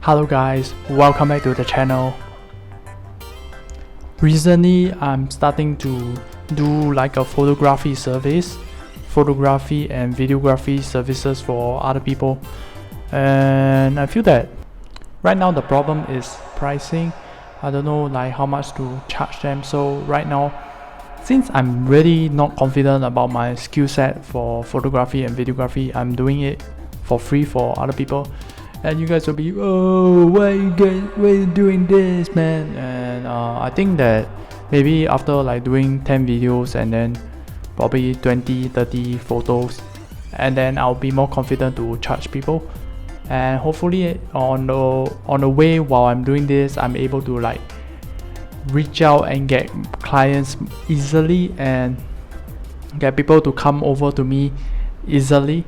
Hello guys, welcome back to the channel. Recently I'm starting to do like a photography service, photography and videography services for other people, and I feel that right now the problem is pricing. I don't know like how much to charge them. So right now, since I'm really not confident about my skill set for photography and videography, I'm doing it for free for other people. And you guys will be, oh, why you doing this, man? And I think that maybe after like doing 10 videos and then probably 20-30 photos, and then I'll be more confident to charge people. And hopefully on the way while I'm doing this, I'm able to like reach out and get clients easily and get people to come over to me easily.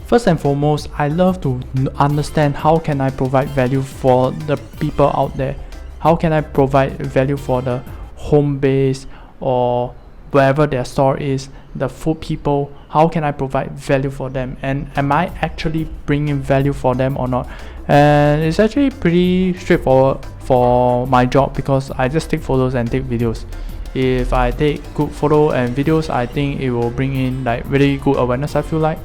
First and foremost, I love to understand how can I provide value for the people out there. How can I provide value for the home base or wherever their store is, the food people. How can I provide value for them, and am I actually bringing value for them or not? And it's actually pretty straightforward for my job because I just take photos and take videos. If I take good photo and videos, I think it will bring in like really good awareness, I feel like.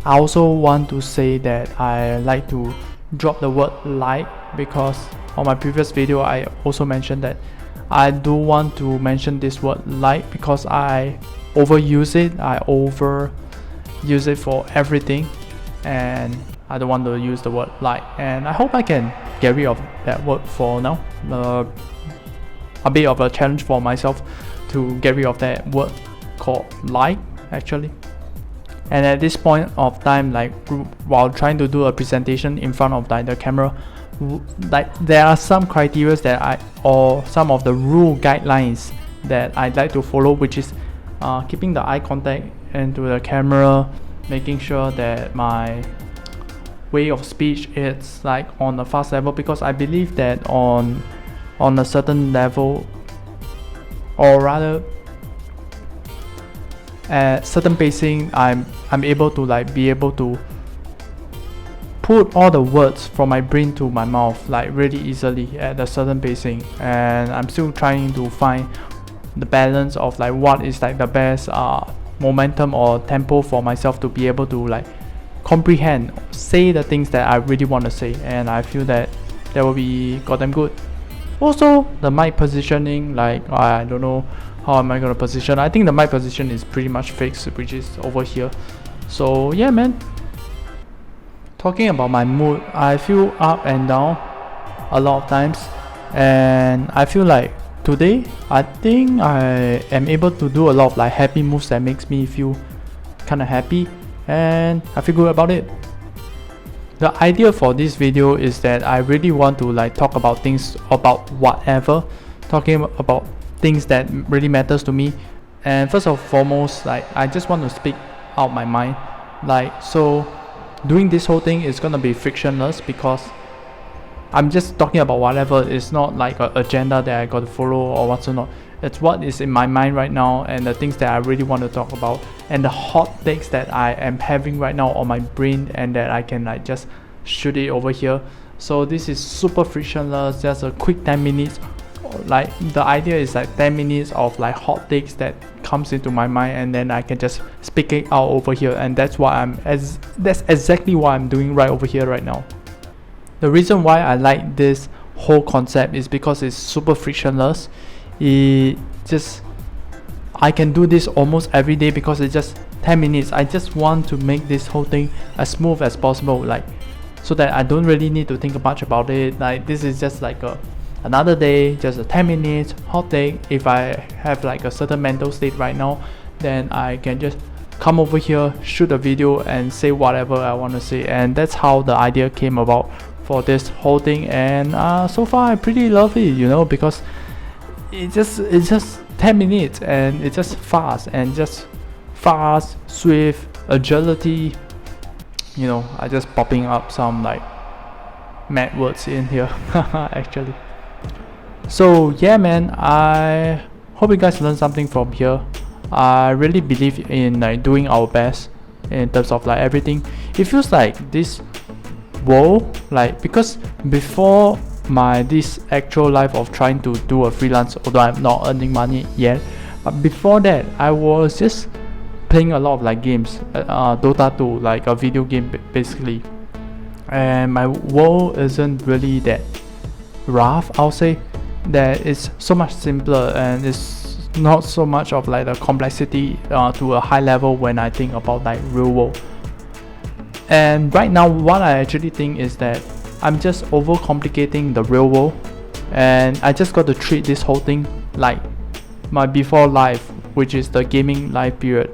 I also want to say that I like to drop the word like, because on my previous video I also mentioned that I do want to mention this word like because I overuse it. I overuse it for everything, and I don't want to use the word like, and I hope I can get rid of that word for now. A bit of a challenge for myself to get rid of that word called like actually. And at this point of time, like while trying to do a presentation in front of like the camera, like there are some criteria that or some of the rule guidelines that I'd like to follow, which is keeping the eye contact into the camera, making sure that my way of speech is like on a fast level, because I believe that on a certain level, or rather at certain pacing, I'm able to like be able to put all the words from my brain to my mouth like really easily at a certain pacing. And I'm still trying to find the balance of like what is like the best momentum or tempo for myself to be able to like comprehend, say the things that I really want to say, and I feel that will be goddamn good. Also the mic positioning, like I don't know how am I gonna position. I think the mic position is pretty much fixed, which is over here. So yeah, man, talking about my mood, I feel up and down a lot of times, and I feel like today I think I am able to do a lot of like happy moves that makes me feel kind of happy, and I feel good about it. The idea for this video is that I really want to like talk about things about whatever, talking about things that really matters to me. And first and foremost, like I just want to speak out my mind. Like, so doing this whole thing is gonna be frictionless because I'm just talking about whatever. It's not like an agenda that I got to follow or whatsoever. It's what is in my mind right now, and the things that I really want to talk about, and the hot takes that I am having right now on my brain, and that I can like just shoot it over here. So this is super frictionless, just a quick 10 minutes. Like the idea is like 10 minutes of like hot takes that comes into my mind, and then I can just speak it out over here, and that's exactly what I'm doing right over here right now. The reason why I like this whole concept is because it's super frictionless. I can do this almost every day because it's just 10 minutes. I just want to make this whole thing as smooth as possible, like so that I don't really need to think much about it. Like this is just like another day, just a 10 minutes hot take. If I have like a certain mental state right now, then I can just come over here, shoot a video, and say whatever I want to say. And that's how the idea came about for this whole thing. And so far I pretty love it, you know, because it's just 10 minutes and it's just fast, swift, agility, you know. I just popping up some like mad words in here actually. So yeah, man, I hope you guys learned something from here. I really believe in like doing our best in terms of like everything. It feels like this world like, because before my this actual life of trying to do a freelance, although I'm not earning money yet, but before that I was just playing a lot of like games, Dota 2, like a video game basically, and my world isn't really that rough. I'll say that it's so much simpler, and it's not so much of like the complexity to a high level when I think about like real world. And right now what I actually think is that I'm just overcomplicating the real world, and I just got to treat this whole thing like my before life, which is the gaming life period,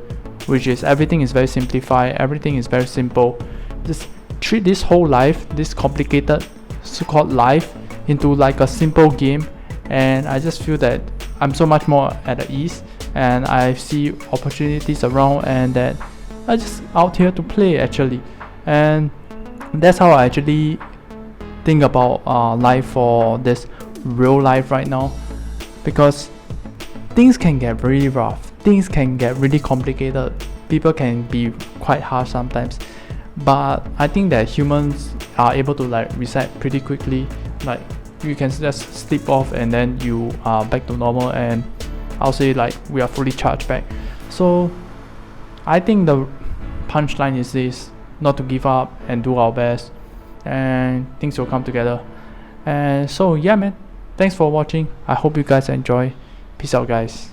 which is everything is very simplified, everything is very simple. Just treat this whole life, this complicated so-called life, into like a simple game, and I just feel that I'm so much more at ease, and I see opportunities around, and that I just out here to play actually. And that's how I actually think about life for this real life right now, because things can get really rough, things can get really complicated, people can be quite harsh sometimes, but I think that humans are able to like reset pretty quickly. Like you can just sleep off and then you are back to normal, and I'll say like we are fully charged back. So I think the punchline is this: not to give up and do our best, and things will come together. And so yeah man, thanks for watching. I hope you guys enjoy. Peace out guys.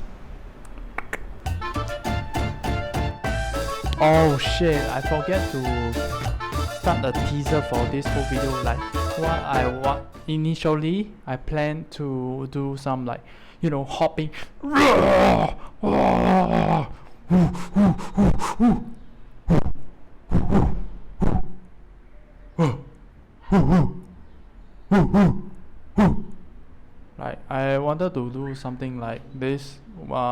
Oh shit, I forget to start the teaser for this whole video. Like what initially I plan to do some like, you know, hopping. Like I wanted to do something like this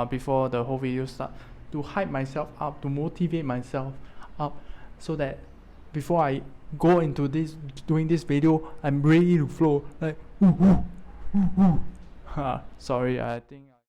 before the whole video start, to hype myself up, to motivate myself up, so that before I go into this doing this video, I'm ready to flow like sorry, I think